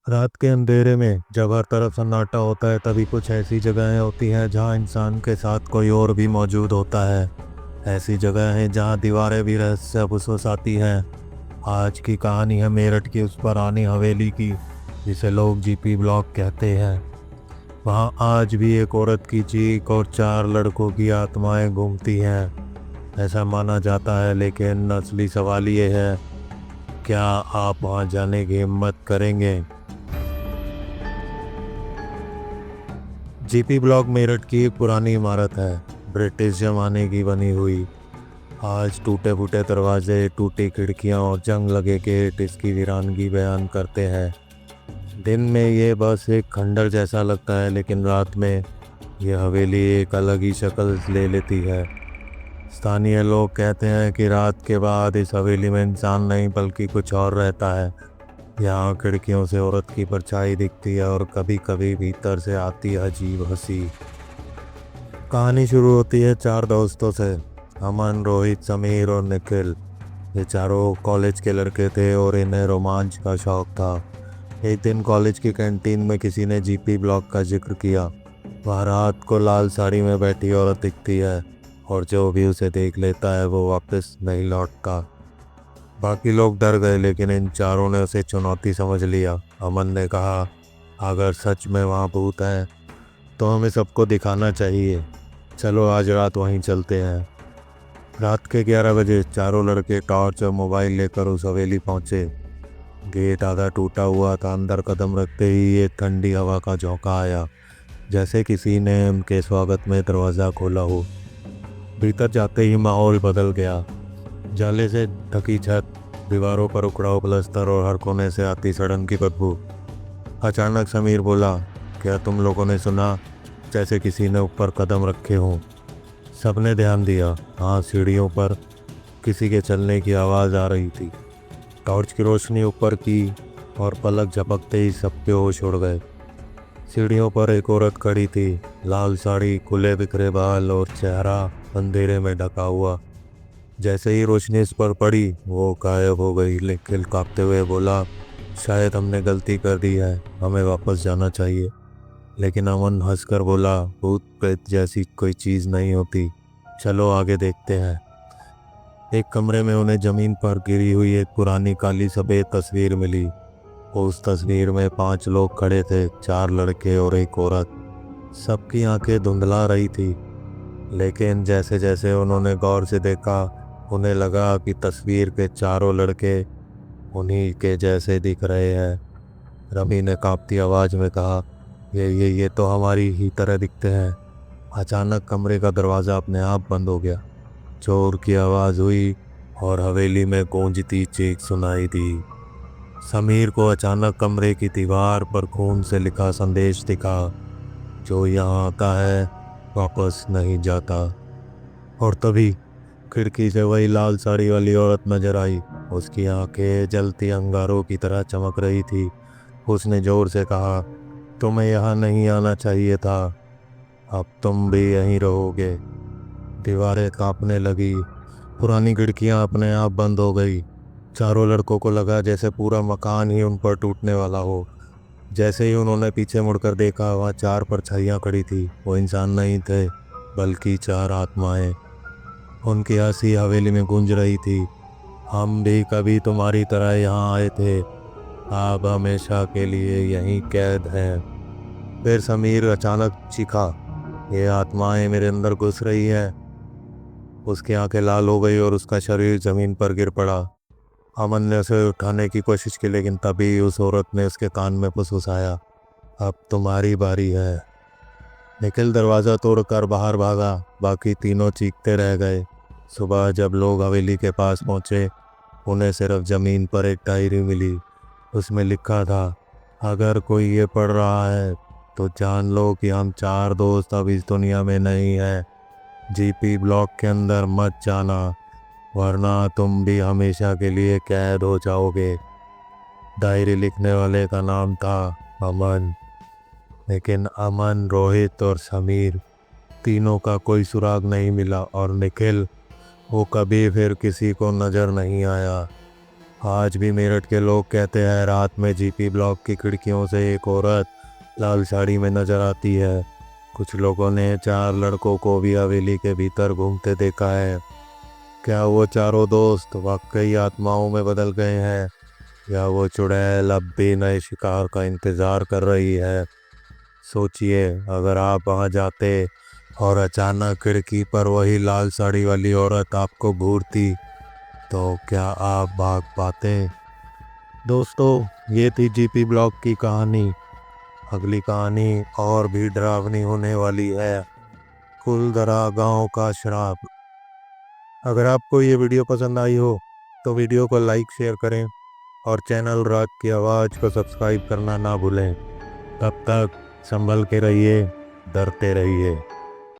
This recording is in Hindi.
रात के अंधेरे में जब हर तरफ सन्नाटा होता है तभी कुछ ऐसी जगहें होती हैं जहां इंसान के साथ कोई और भी मौजूद होता है। ऐसी जगह हैं जहां दीवारें भी रहस्य फुसफुसाती हैं। आज की कहानी है मेरठ की उस पुरानी हवेली की जिसे लोग जीपी ब्लॉक कहते हैं। वहां आज भी एक औरत की चीख और चार लड़कों की आत्माएं घूमती हैं, ऐसा माना जाता है। लेकिन असली सवाल ये है, क्या आप वहां जाने की हिम्मत करेंगे? जीपी ब्लॉक मेरठ की एक पुरानी इमारत है, ब्रिटिश जमाने की बनी हुई। आज टूटे फूटे दरवाजे, टूटी खिड़कियां और जंग लगे गेट इसकी वीरानगी बयान करते हैं। दिन में ये बस एक खंडर जैसा लगता है, लेकिन रात में यह हवेली एक अलग ही शक्ल ले लेती है। स्थानीय लोग कहते हैं कि रात के बाद इस हवेली में इंसान नहीं बल्कि कुछ और रहता है। यहाँ खिड़कियों से औरत की परछाई दिखती है और कभी कभी भीतर से आती है अजीब हंसी। कहानी शुरू होती है चार दोस्तों से, अमन, रोहित, समीर और निखिल। ये चारों कॉलेज के लड़के थे और इन्हें रोमांच का शौक था। एक दिन कॉलेज की कैंटीन में किसी ने जीपी ब्लॉक का जिक्र किया। वहाँ रात को लाल साड़ी में बैठी औरत दिखती है और जो भी उसे देख लेता है वो वापस नहीं लौटता। बाकी लोग डर गए, लेकिन इन चारों ने उसे चुनौती समझ लिया। अमन ने कहा, अगर सच में वहाँ भूत है तो हमें सबको दिखाना चाहिए। चलो आज रात वहीं चलते हैं। रात के 11 बजे चारों लड़के टॉर्च और मोबाइल लेकर उस हवेली पहुंचे। गेट आधा टूटा हुआ था। अंदर कदम रखते ही एक ठंडी हवा का झोंका आया, जैसे किसी ने उनके स्वागत में दरवाज़ा खोला हो। भीतर जाते ही माहौल बदल गया। जाले से ढकी छत, दीवारों पर उखड़ा प्लास्टर और हर कोने से आती सड़न की बदबू। अचानक समीर बोला, क्या तुम लोगों ने सुना जैसे किसी ने ऊपर कदम रखे हों? सबने ध्यान दिया। हाँ, सीढ़ियों पर किसी के चलने की आवाज़ आ रही थी। टॉर्च की रोशनी ऊपर की और पलक झपकते ही सबके होश उड़ गए। सीढ़ियों पर एक औरत खड़ी थी, लाल साड़ी, खुले बिखरे बाल और चेहरा अंधेरे में ढका हुआ। जैसे ही रोशनी इस पर पड़ी वो गायब हो गई। लेकिन कांपते हुए बोला, शायद हमने गलती कर दी है, हमें वापस जाना चाहिए। लेकिन अमन हंसकर बोला, भूत प्रेत जैसी कोई चीज़ नहीं होती, चलो आगे देखते हैं। एक कमरे में उन्हें जमीन पर गिरी हुई एक पुरानी काली सफ़ेद तस्वीर मिली। उस तस्वीर में 5 लोग खड़े थे, 4 लड़के और एक औरत। सबकी आंखें धुंधला रही थी, लेकिन जैसे जैसे उन्होंने गौर से देखा उन्हें लगा कि तस्वीर के चारों लड़के उन्हीं के जैसे दिख रहे हैं। रवि ने कांपती आवाज़ में कहा, ये तो हमारी ही तरह दिखते हैं। अचानक कमरे का दरवाज़ा अपने आप बंद हो गया। चोर की आवाज़ हुई और हवेली में गूंजती चीख सुनाई दी। समीर को अचानक कमरे की दीवार पर खून से लिखा संदेश दिखा, जो यहाँ आता है वापस नहीं जाता। और तभी खिड़की से वही लाल साड़ी वाली औरत नजर आई। उसकी आंखें जलती अंगारों की तरह चमक रही थी। उसने जोर से कहा, तुम्हें यहाँ नहीं आना चाहिए था, अब तुम भी यहीं रहोगे। दीवारें कांपने लगी, पुरानी खिड़कियां अपने आप बंद हो गई। चारों लड़कों को लगा जैसे पूरा मकान ही उन पर टूटने वाला हो। जैसे ही उन्होंने पीछे मुड़कर देखा, वहाँ 4 परछाइयाँ खड़ी थी। वो इंसान नहीं थे बल्कि 4 आत्माएं। उनकी हंसी हवेली में गूंज रही थी। हम भी कभी तुम्हारी तरह यहाँ आए थे, आप हमेशा के लिए यहीं कैद हैं। फिर समीर अचानक चीखा, ये आत्माएं मेरे अंदर घुस रही हैं। उसकी आंखें लाल हो गई और उसका शरीर जमीन पर गिर पड़ा। अमन ने उसे उठाने की कोशिश की, लेकिन तभी उस औरत ने उसके कान में फुसफुसाया, अब तुम्हारी बारी है। निखिल दरवाज़ा तोड़कर बाहर भागा, बाकी तीनों चीखते रह गए। सुबह जब लोग हवेली के पास पहुंचे, उन्हें सिर्फ ज़मीन पर एक डायरी मिली। उसमें लिखा था, अगर कोई ये पढ़ रहा है तो जान लो कि हम 4 दोस्त अब इस दुनिया में नहीं हैं। जीपी ब्लॉक के अंदर मत जाना, वरना तुम भी हमेशा के लिए कैद हो जाओगे। डायरी लिखने वाले का नाम था अमन। लेकिन अमन, रोहित और समीर, तीनों का कोई सुराग नहीं मिला। और निखिल, वो कभी फिर किसी को नज़र नहीं आया। आज भी मेरठ के लोग कहते हैं रात में जीपी ब्लॉक की खिड़कियों से एक औरत लाल साड़ी में नजर आती है। कुछ लोगों ने 4 लड़कों को भी हवेली के भीतर घूमते देखा है। क्या वो चारों दोस्त वाकई आत्माओं में बदल गए हैं, या वो चुड़ैल अब भी नए शिकार का इंतजार कर रही है? सोचिए, अगर आप वहां जाते और अचानक खिड़की पर वही लाल साड़ी वाली औरत आपको घूरती, तो क्या आप भाग पाते? दोस्तों, ये थी जीपी ब्लॉक की कहानी। अगली कहानी और भी डरावनी होने वाली है। कुलधरा गांव का श्राप। अगर आपको ये वीडियो पसंद आई हो तो वीडियो को लाइक शेयर करें और चैनल राग की आवाज़ को सब्सक्राइब करना ना भूलें। तब तक संभल के रहिए, डरते रहिए।